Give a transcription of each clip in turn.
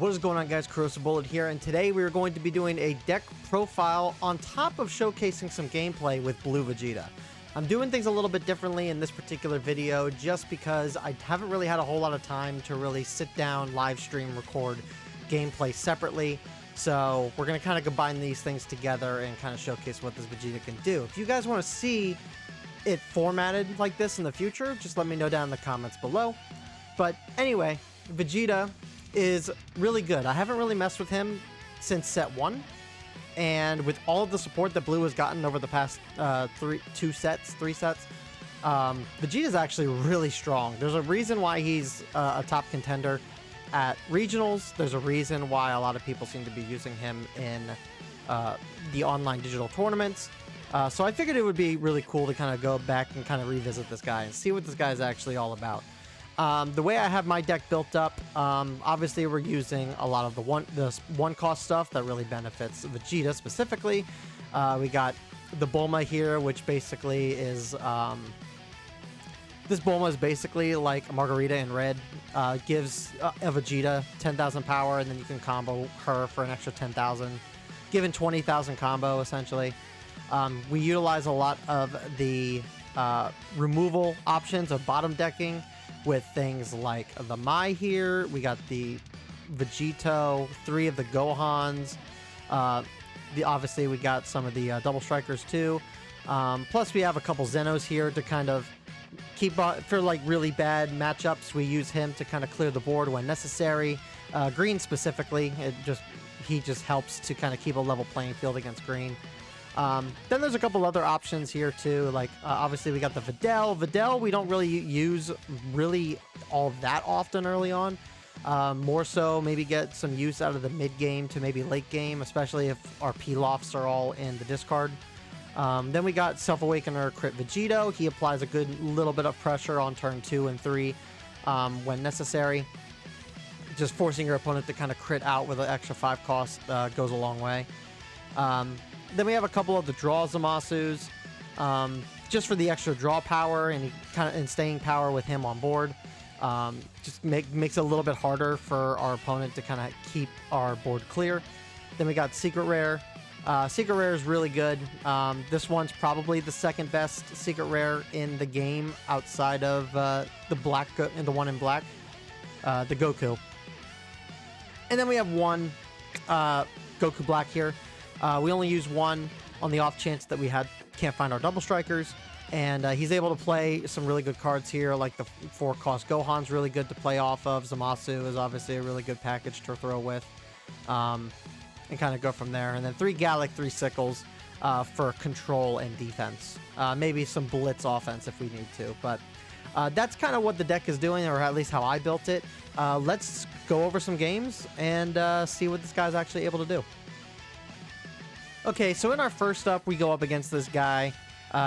What is going on, guys? Corrosive Bullet here, and today we are going to be doing a deck profile on top of showcasing some gameplay with Blue Vegeta. I'm doing things a little bit differently in this particular video just because I haven't really had a whole lot of time to really sit down, live stream, record gameplay separately. So we're going to kind of combine these things together and kind of showcase what this Vegeta can do. If you guys want to see it formatted like this in the future, just let me know down in the comments below. But anyway, Vegeta is really good. I haven't really messed with him since set 1, and with all of the support that Blue has gotten over the past three sets, Vegeta is actually really strong. There's a reason why he's a top contender at regionals. There's a reason why a lot of people seem to be using him in the online digital tournaments. So I figured it would be really cool to kind of go back and kind of revisit this guy and see what this guy is actually all about. The way I have my deck built up, obviously we're using a lot of the one cost stuff that really benefits Vegeta specifically. We got the Bulma here, which basically is, this Bulma is basically like Margarita in red, gives a Vegeta 10,000 power, and then you can combo her for an extra 10,000, giving 20,000 combo essentially. We utilize a lot of the removal options of bottom decking, with things like the Mai here. We got the Vegito, 3 of the Gohans. Obviously we got some of the double strikers too. Plus we have a couple Zenos here to kind of keep for like really bad matchups. We use him to kind of clear the board when necessary. Green specifically, he just helps to kind of keep a level playing field against green. Then there's a couple other options here too, like obviously we got the Videl. Videl we don't really use all that often early on. More so maybe get some use out of the mid game to maybe late game, especially if our Pilafs are all in the discard. Then we got Self Awakener Crit Vegito. He applies a good little bit of pressure on turn 2 and 3 when necessary. Just forcing your opponent to kind of crit out with an extra 5 cost goes a long way. Then we have a couple of the draw Zamasus, just for the extra draw power and staying power with him on board. Just makes it a little bit harder for our opponent to kind of keep our board clear. Then we got Secret Rare. Secret Rare is really good. This one's probably the second best Secret Rare in the game outside of the one in black, the Goku. And then we have one Goku Black here. We only use one on the off chance that we can't find our double strikers, and he's able to play some really good cards here, like the 4 cost Gohan's really good to play off of. Zamasu is obviously a really good package to throw with, and kind of go from there. And then 3 Gallic, 3 Sickles for control and defense. Maybe some blitz offense if we need to, but that's kind of what the deck is doing, or at least how I built it. Let's go over some games and see what this guy's actually able to do. Okay, so in our first up, we go up against this guy.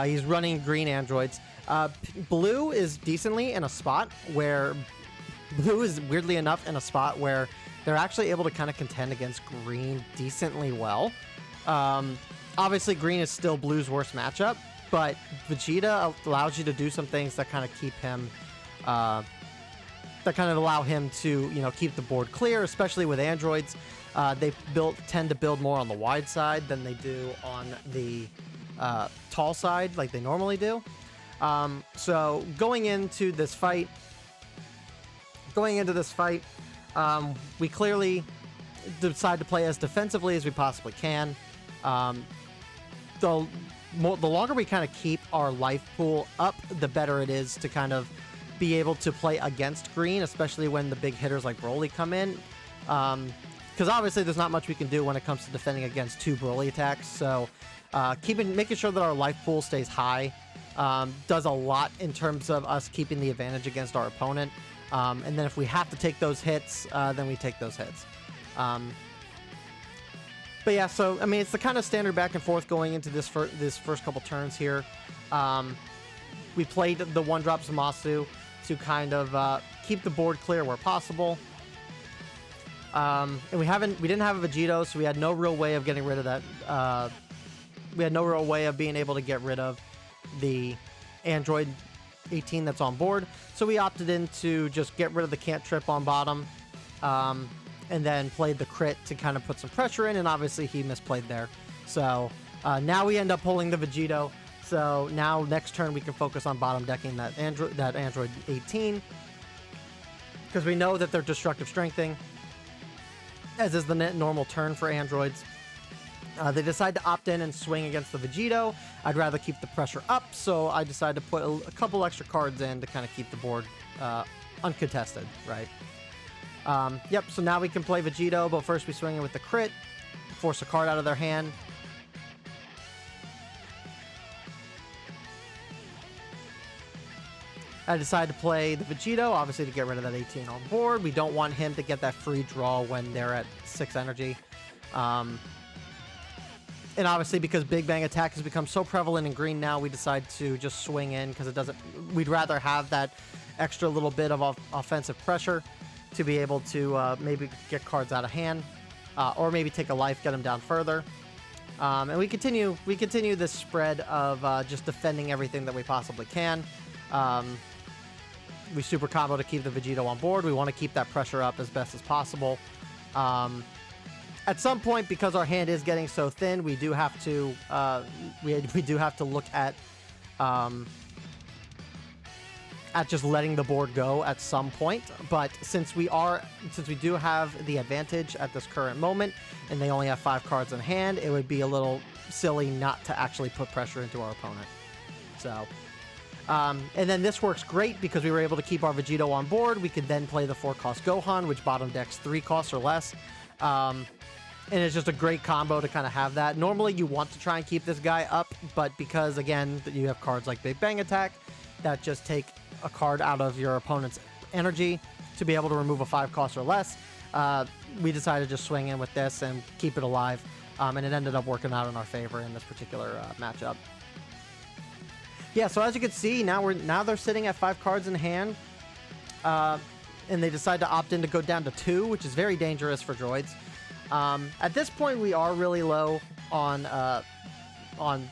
He's running green androids. Blue is decently in a spot where... Blue is, weirdly enough, in a spot where they're actually able to kind of contend against green decently well. Obviously, green is still Blue's worst matchup, but Vegeta allows you to do some things that kind of keep him... that kind of allow him to, keep the board clear, especially with androids. They tend to build more on the wide side than they do on the tall side like they normally do. So going into this fight, we clearly decide to play as defensively as we possibly can. The longer we kind of keep our life pool up, the better it is to kind of be able to play against green, especially when the big hitters like Broly come in. Because obviously there's not much we can do when it comes to defending against 2 Broly attacks. So making sure that our life pool stays high does a lot in terms of us keeping the advantage against our opponent. And then if we have to take those hits, then we take those hits. But yeah, so I mean, it's the kind of standard back and forth going into this first couple turns here. We played the 1-drop Zamasu to kind of keep the board clear where possible. And we didn't have a Vegito, so we had no real way of getting rid of that. We had no real way of being able to get rid of the Android 18 that's on board. So we opted in to just get rid of the cantrip on bottom, and and then played the crit to kind of put some pressure in, and obviously he misplayed there. So now we end up pulling the Vegito. So now next turn we can focus on bottom decking that Android 18, because we know that they're destructive strengthing, as is the normal turn for androids. They decide to opt in and swing against the Vegito. I'd rather keep the pressure up, so I decided to put a couple extra cards in to kind of keep the board uncontested, right? Yep, so now we can play Vegito, but first we swing in with the crit, force a card out of their hand. I decided to play the Vegito, obviously to get rid of that 18 on board. We don't want him to get that free draw when they're at 6 energy. And obviously, because Big Bang Attack has become so prevalent in green now, we decide to just swing in, because it doesn't. We'd rather have that extra little bit of offensive pressure to be able to maybe get cards out of hand, or maybe take a life, get them down further. And we continue this spread of just defending everything that we possibly can. We super combo to keep the Vegito on board. We want to keep that pressure up as best as possible. At some point, because our hand is getting so thin, we do have to we do have to look at just letting the board go at some point. But since we do have the advantage at this current moment, and they only have 5 cards in hand, it would be a little silly not to actually put pressure into our opponent. So. And then this works great because we were able to keep our Vegito on board. We could then play the 4-cost Gohan, which bottom decks 3 costs or less. And it's just a great combo to kind of have that. Normally you want to try and keep this guy up, but because, again, you have cards like Big Bang Attack that just take a card out of your opponent's energy to be able to remove a 5-cost or less, we decided to just swing in with this and keep it alive. And it ended up working out in our favor in this particular matchup. Yeah, so as you can see, now they're sitting at 5 cards in hand, and they decide to opt in to go down to 2, which is very dangerous for droids. At this point, we are really low on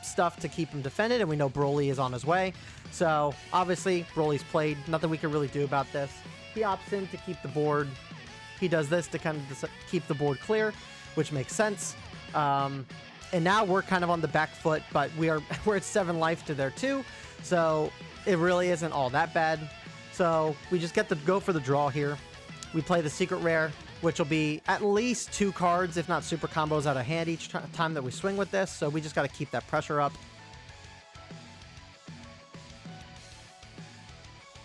stuff to keep him defended, and we know Broly is on his way. So obviously, Broly's played. Nothing we can really do about this. He opts in to keep the board. He does this to kind of keep the board clear, which makes sense. And now we're kind of on the back foot, but we're at 7 life to their 2, so it really isn't all that bad. So we just get to go for the draw here. We play the secret rare, which will be at least 2 cards, if not super combos, out of hand each time that we swing with this. So we just got to keep that pressure up.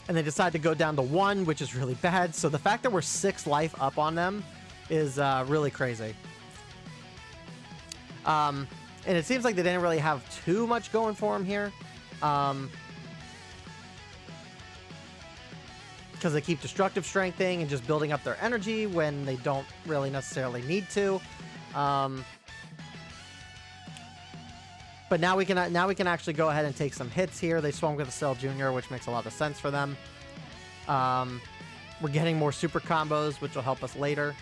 And they decide to go down to 1, which is really bad. So the fact that we're 6 life up on them is really crazy. And it seems like they didn't really have too much going for them here. Because they keep destructive strengthening and just building up their energy when they don't really necessarily need to. But now we can actually go ahead and take some hits here. They swung with a Cell Jr., which makes a lot of sense for them. We're getting more super combos, which will help us later.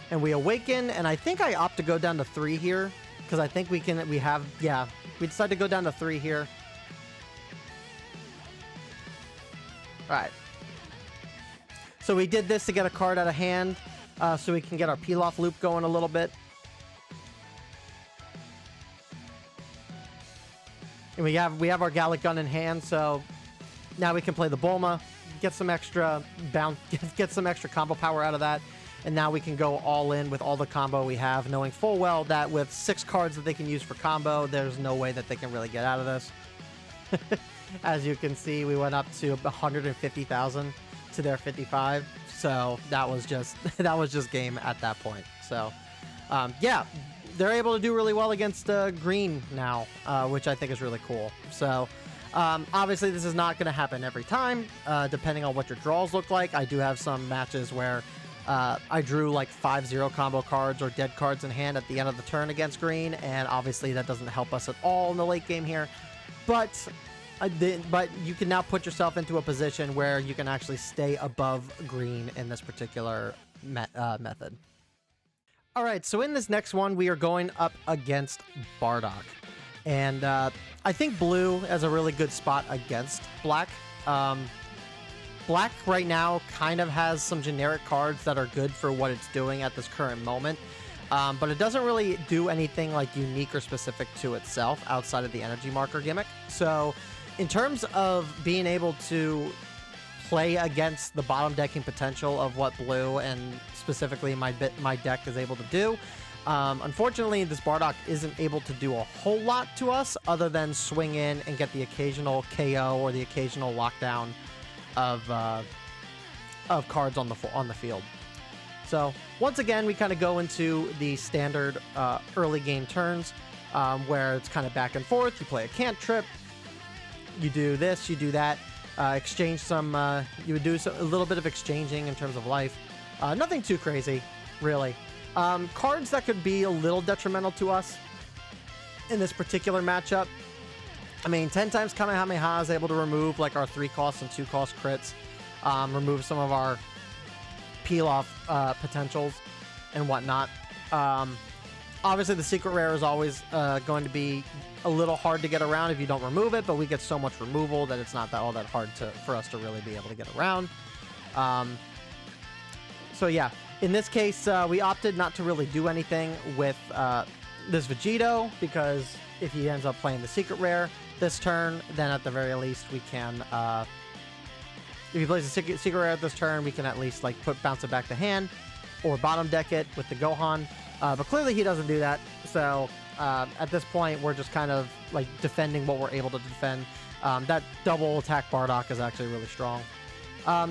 And we awaken, and I think I opt to go down to 3 here, because I think we decide to go down to 3 here. Alright. So we did this to get a card out of hand, so we can get our Pilaf loop going a little bit. And we have our Gallic Gun in hand, so now we can play the Bulma, get some extra get some extra combo power out of that. And now we can go all in with all the combo we have, knowing full well that with 6 cards that they can use for combo, there's no way that they can really get out of this. As you can see, we went up to 150,000 to their 55. So that was just game at that point. So yeah, they're able to do really well against green now, which I think is really cool. So obviously this is not going to happen every time, depending on what your draws look like. I do have some matches where I drew like 5-0 combo cards or dead cards in hand at the end of the turn against green, and obviously that doesn't help us at all in the late game here. But you can now put yourself into a position where you can actually stay above green in this particular method. All right, so in this next one, we are going up against Bardock. And I think blue has a really good spot against black. Black right now kind of has some generic cards that are good for what it's doing at this current moment. But it doesn't really do anything like unique or specific to itself outside of the energy marker gimmick. So in terms of being able to play against the bottom decking potential of what blue and specifically my deck is able to do, unfortunately this Bardock isn't able to do a whole lot to us other than swing in and get the occasional KO or the occasional lockdown of cards on the field. So once again, we kind of go into the standard early game turns where it's kind of back and forth. You play a cantrip, you do this, you do that, exchange some, you would do a little bit of exchanging in terms of life. Nothing too crazy, really. Cards that could be a little detrimental to us in this particular matchup. I mean, 10 times Kamehameha is able to remove like our 3-cost and 2-cost crits, remove some of our peel-off potentials and whatnot. Obviously, the secret rare is always going to be a little hard to get around if you don't remove it, but we get so much removal that it's not all that hard for us to really be able to get around. So yeah, in this case, we opted not to really do anything with this Vegeta, because if he ends up playing the secret rare this turn, then at the very least we can... if he plays a secret rare at this turn, we can at least like bounce it back to hand or bottom deck it with the Gohan. But clearly he doesn't do that. So at this point, we're just kind of like defending what we're able to defend. That double attack Bardock is actually really strong.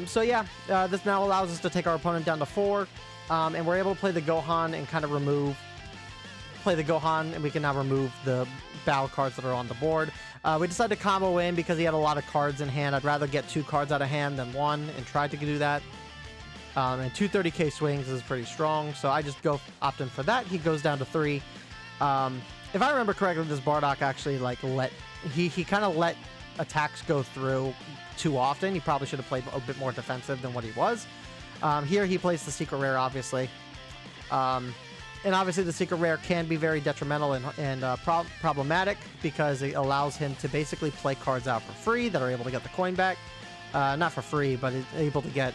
So yeah, this now allows us to take our opponent down to 4. And we're able to play the Gohan and kind of play the Gohan, and we can now remove the battle cards that are on the board. We decided to combo in because he had a lot of cards in hand. I'd rather get 2 cards out of hand than 1 and tried to do that. And 2 30k swings is pretty strong, so I just opt in for that. He goes down to 3. If I remember correctly, this Bardock actually like he kind of let attacks go through too often. He probably should have played a bit more defensive than what he was. Here he plays the secret rare, obviously. And obviously the secret rare can be very detrimental and problematic because it allows him to basically play cards out for free that are able to get the coin back. Not for free, but able to get...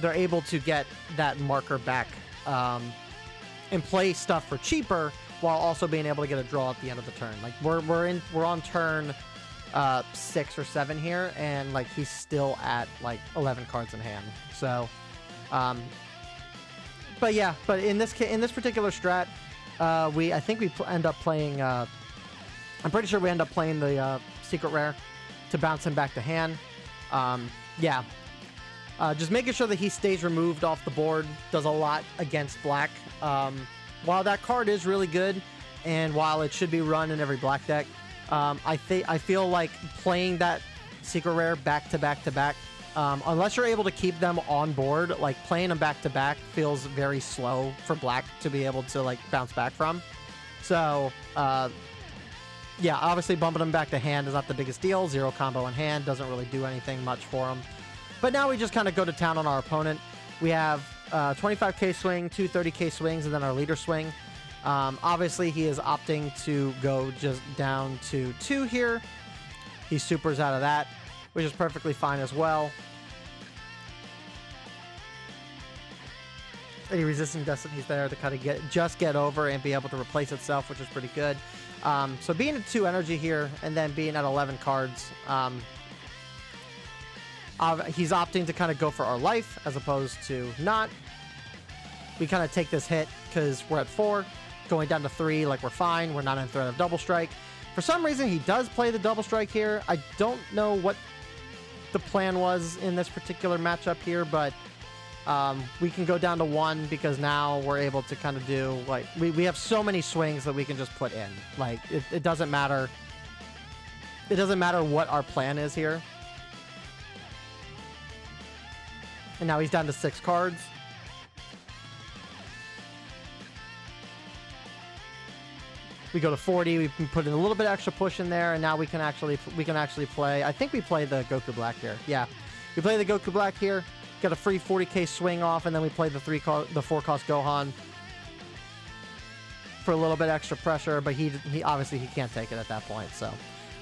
they're able to get that marker back and play stuff for cheaper while also being able to get a draw at the end of the turn. Like we're on turn 6 or 7 here, and like he's still at like 11 cards in hand. So... But yeah, but in this particular strat, I think we end up playing. I'm pretty sure we end up playing the secret rare to bounce him back to hand. Yeah, just making sure that he stays removed off the board does a lot against black. While that card is really good, and while it should be run in every black deck, I feel like playing that secret rare back to back to back. Unless you're able to keep them on board, like playing them back to back feels very slow for black to be able to like bounce back from. So, yeah, obviously bumping them back to hand is not the biggest deal. 0 combo in hand doesn't really do anything much for them. But now we just kind of go to town on our opponent. We have 25k swing, 2 30k swings, and then our leader swing. Obviously, he is opting to go just down to 2 here. He supers out of that, which is perfectly fine as well. Any resisting destinies there to kind of get over and be able to replace itself, which is pretty good. So being at 2 energy here and then being at 11 cards, he's opting to kind of go for our life as opposed to not. We kind of take this hit because we're at 4, going down to 3, like we're fine. We're not in threat of double strike. For some reason, he does play the double strike here. I don't know what the plan was in this particular matchup here, but we can go down to 1 because now we're able to kind of do like we have so many swings that we can just put in. Like it doesn't matter. It doesn't matter what our plan is here. And now he's down to 6 cards. We go to 40. We can put in a little bit extra push in there, and now we can actually play. I think we play the Goku Black here. Yeah, we play the Goku Black here. Get a free 40k swing off, and then we play the 4-cost Gohan for a little bit extra pressure. But he obviously he can't take it at that point. So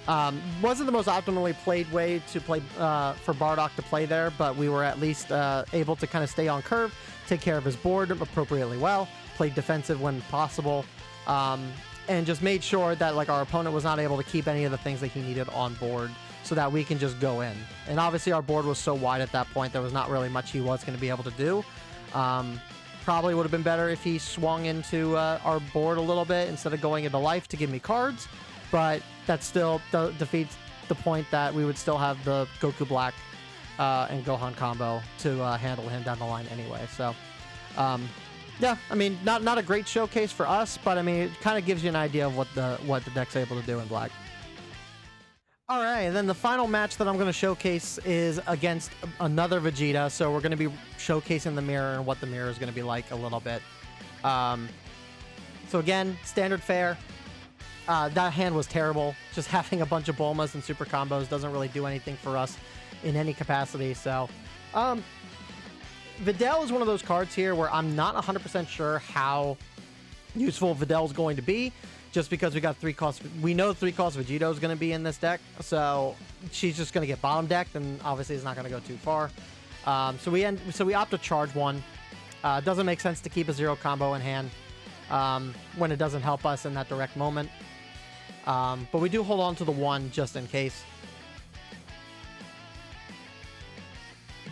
Wasn't the most optimally played way to play for Bardock to play there, but we were at least able to kind of stay on curve, take care of his board appropriately well, played defensive when possible, and just made sure that like our opponent was not able to keep any of the things that he needed on board so that we can just go in. And obviously our board was so wide at that point, there was not really much he was going to be able to do. Probably would have been better if he swung into our board a little bit instead of going into life to give me cards, but that still defeats the point that we would still have the Goku Black and Gohan combo to handle him down the line anyway. So yeah, I mean, not a great showcase for us, but I mean, it kind of gives you an idea of what the deck's able to do in Black. All right, and then the final match that I'm going to showcase is against another Vegeta. So we're going to be showcasing the mirror and what the mirror is going to be like a little bit. So again, standard fare. That hand was terrible. Just having a bunch of Bulmas and super combos doesn't really do anything for us in any capacity. So Videl is one of those cards here where I'm not 100% sure how useful Videl is going to be. Just because we got 3-cost, we know 3-cost Vegeta is going to be in this deck, so she's just going to get bottom decked, and obviously it's not going to go too far. So we opt to charge one. Doesn't make sense to keep a 0 combo in hand when it doesn't help us in that direct moment. But we do hold on to the 1 just in case.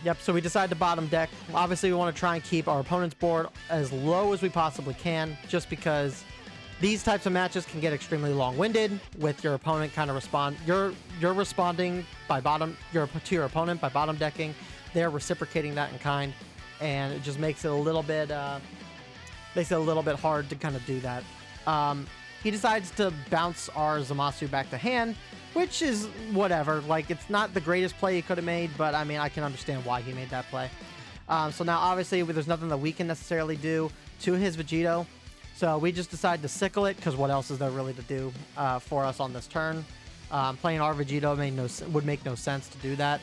Yep, so we decide to bottom deck. Obviously, we want to try and keep our opponent's board as low as we possibly can, just because these types of matches can get extremely long-winded with your opponent kind of you're responding by to your opponent by bottom decking. They're reciprocating that in kind, and it just makes it a little bit hard to kind of do that. He decides to bounce our Zamasu back to hand, which is whatever. Like, it's not the greatest play he could have made, but I mean, I can understand why he made that play. So now obviously there's nothing that we can necessarily do to his Vegito. So we just decide to sickle it, because what else is there really to do for us on this turn? Playing our Vegito would make no sense to do that.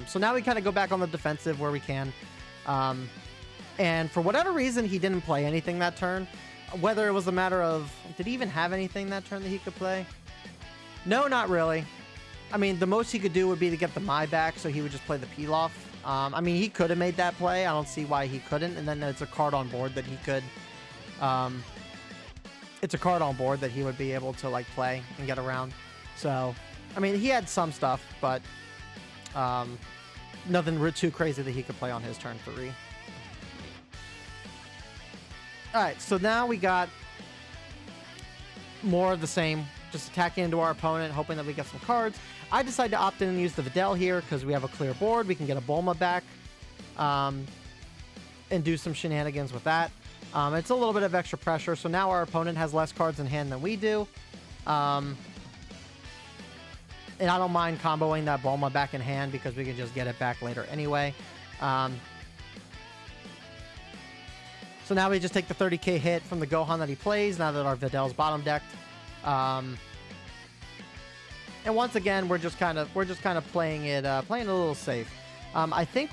So now we kind of go back on the defensive where we can. And for whatever reason, he didn't play anything that turn. Whether it was a matter of, did he even have anything that turn that he could play? No, not really. I mean, the most he could do would be to get the Mai back, so he would just play the Pilaf. I mean, he could have made that play. I don't see why he couldn't. And then it's a card on board that he could... it's a card on board that he would be able to like play and get around. So, I mean, he had some stuff, but nothing too crazy that he could play on his turn 3. All right, so now we got more of the same, just attacking into our opponent, hoping that we get some cards. I decided to opt in and use the Videl here because we have a clear board. We can get a Bulma back and do some shenanigans with that. It's a little bit of extra pressure, so now our opponent has less cards in hand than we do. And I don't mind comboing that Bulma back in hand because we can just get it back later anyway. So now we just take the 30k hit from the Gohan that he plays now that our Videl's bottom decked. And once again, we're just kind of playing it a little safe. I think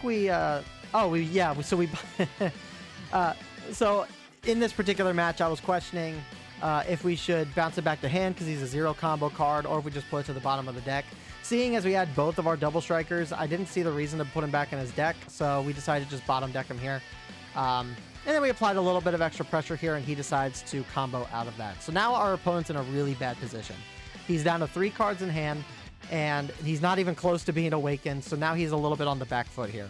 so in this particular match, I was questioning if we should bounce it back to hand because he's a 0 combo card, or if we just put it to the bottom of the deck. Seeing as we had both of our double strikers, I didn't see the reason to put him back in his deck, so we decided to just bottom deck him here. And then we applied a little bit of extra pressure here, and he decides to combo out of that. So now our opponent's in a really bad position. He's down to 3 cards in hand, and he's not even close to being awakened, so now he's a little bit on the back foot here.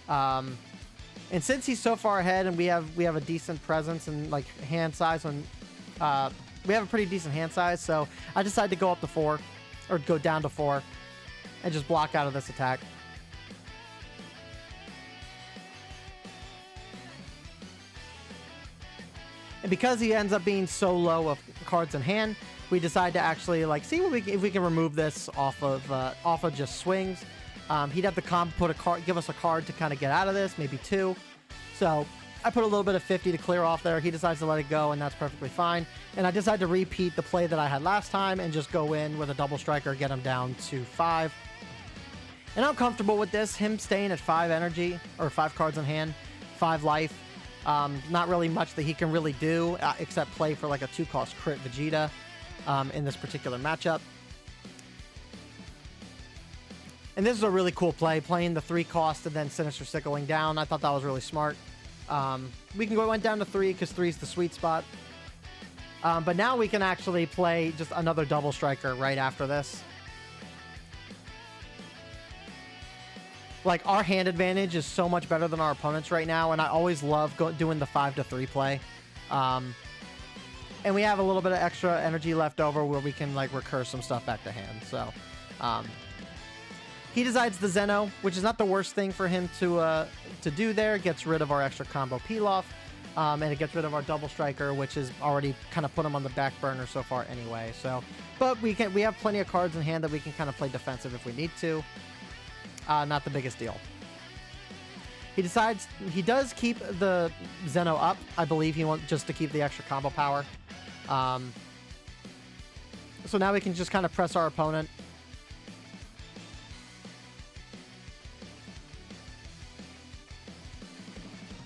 And since he's so far ahead and we have a decent presence and like hand size, and we have a pretty decent hand size, so I decided to go up to 4, or go down to 4, and just block out of this attack. And because he ends up being so low of cards in hand, we decide to actually like see if we can remove this off of just swings. He'd have to give us a card to kind of get out of this, maybe 2. So I put a little bit of 50 to clear off there. He decides to let it go, and that's perfectly fine. And I decide to repeat the play that I had last time and just go in with a double striker, get him down to 5. And I'm comfortable with this, him staying at 5 energy, or 5 cards in hand, 5 life. Not really much that he can really do except play for like a 2-cost crit Vegeta in this particular matchup. And this is a really cool play, playing the 3 cost and then Sinister Sickling down. I thought that was really smart. Went down to 3 because 3 is the sweet spot. But now we can actually play just another double striker right after this. Like, our hand advantage is so much better than our opponents right now, and I always love doing the 5 to 3 play. And we have a little bit of extra energy left over where we can, like, recur some stuff back to hand. So, he decides the Zeno, which is not the worst thing for him to do there. It gets rid of our extra combo peel-off, and it gets rid of our double striker, which is already kind of put him on the back burner so far anyway. So, but we have plenty of cards in hand that we can kind of play defensive if we need to. Not the biggest deal. He does keep the Zeno up. I believe he wants just to keep the extra combo power. So now we can just kind of press our opponent.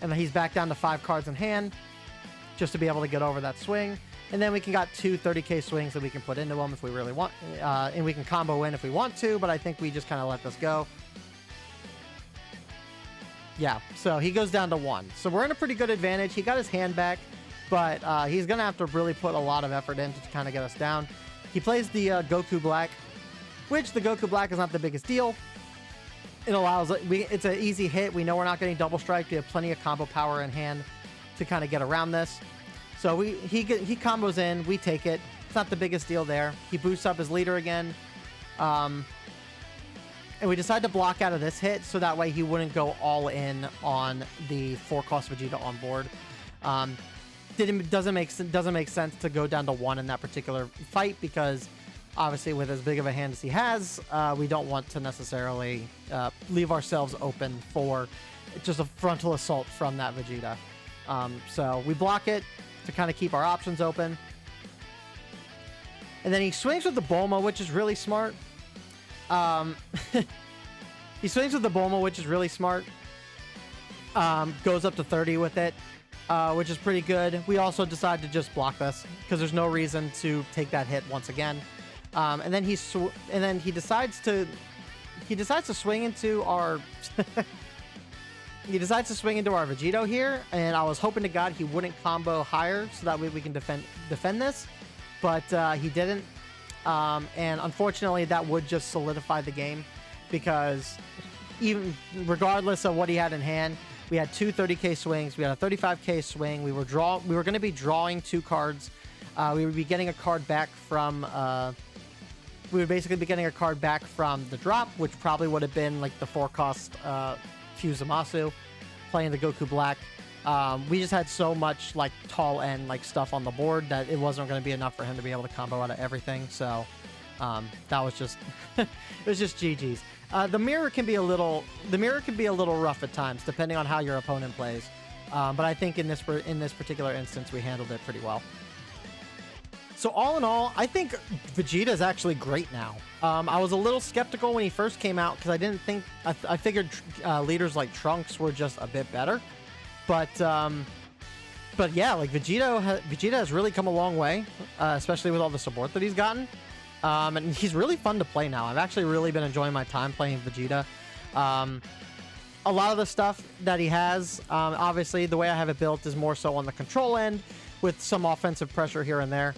And then he's back down to 5 cards in hand just to be able to get over that swing. And then we got 2 30k swings that we can put into him if we really want. And we can combo in if we want to, but I think we just kind of let this go. Yeah, so he goes down to 1. So we're in a pretty good advantage. He got his hand back, but he's going to have to really put a lot of effort in to kind of get us down. He plays the Goku Black, which the Goku Black is not the biggest deal. It allows it's an easy hit. We know we're not getting double strike. We have plenty of combo power in hand to kind of get around this. So he combos in. We take it. It's not the biggest deal there. He boosts up his leader again. And we decide to block out of this hit so that way he wouldn't go all in on the 4-cost Vegeta on board. Doesn't make sense to go down to 1 in that particular fight because obviously with as big of a hand as he has, we don't want to necessarily leave ourselves open for just a frontal assault from that Vegeta. So we block it to kind of keep our options open. And then he swings with the Bulma, which is really smart. He swings with the Bulma, which is really smart. Goes up to 30 with it, which is pretty good. We also decide to just block this because there's no reason to take that hit once again. And then he decides to swing into our he decides to swing into our Vegito here, and I was hoping to God he wouldn't combo higher so that way we can defend this, but he didn't. And unfortunately, that would just solidify the game because even regardless of what he had in hand, we had 2 30k swings, we had a 35k swing. We were going to be drawing 2 cards. We would be getting a card back from. We would basically be getting a card back from the drop, which probably would have been like the 4-cost Fuzamasu, playing the Goku Black. We just had so much like tall end like stuff on the board that it wasn't going to be enough for him to be able to combo out of everything. So that was just it was just GG's. The mirror can be a little rough at times depending on how your opponent plays. But I think in this particular instance we handled it pretty well. So all in all, I think Vegeta is actually great now. I was a little skeptical when he first came out because I figured leaders like Trunks were just a bit better. But yeah, like Vegeta has really come a long way, especially with all the support that he's gotten. And he's really fun to play now. I've actually really been enjoying my time playing Vegeta. A lot of the stuff that he has, obviously the way I have it built is more so on the control end with some offensive pressure here and there.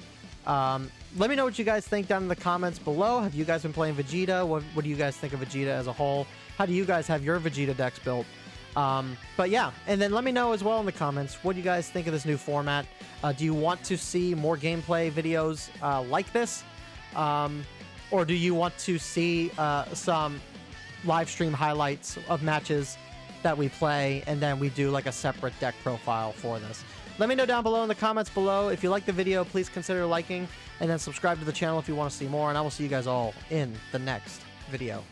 Let me know what you guys think down in the comments below. Have you guys been playing Vegeta? What do you guys think of Vegeta as a whole? How do you guys have your Vegeta decks built? But yeah, and then let me know as well in the comments, what do you guys think of this new format? Do you want to see more gameplay videos like this? Or do you want to see some live stream highlights of matches that we play and then we do like a separate deck profile for this? Let me know down below in the comments below. If you like the video, please consider liking and then subscribe to the channel if you want to see more, and I will see you guys all in the next video.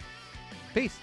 Peace.